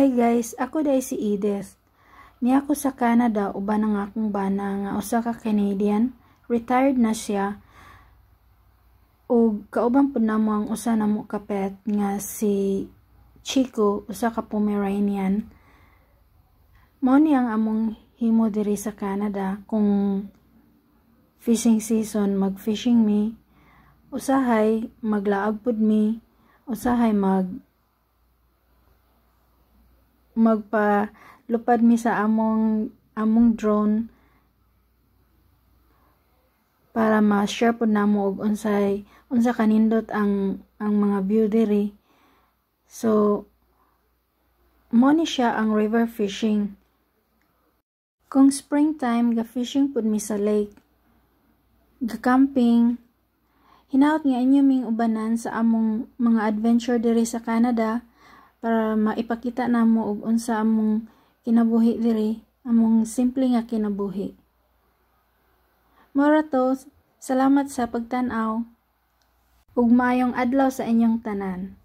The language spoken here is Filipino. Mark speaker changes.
Speaker 1: Hi guys, ako day si Edith. Ni ako sa Canada uban ang akong bana nga usa ka Canadian, retired na siya. Ug kauban pud namo ang usa namo ka pet nga si Chico, usa ka Pomeranian. Mao ni ang among himo diri sa Canada kung fishing season, mag-fishing mi. Usahay maglaag pud mi, usahay magpalupad mi sa among drone para ma-share pud namo og unsa kanindot ang mga view diri. So mo ni siya ang river fishing. Kung springtime, ga-fishing pud mi sa lake, ga-camping. Hinaut nga inyo ming ubanan sa among mga adventure diri sa Canada para maipakita namo og unsa among kinabuhi diri, among simple nga kinabuhi. Mora to, salamat sa pagtan-aw ug maayong adlaw sa inyong tanan.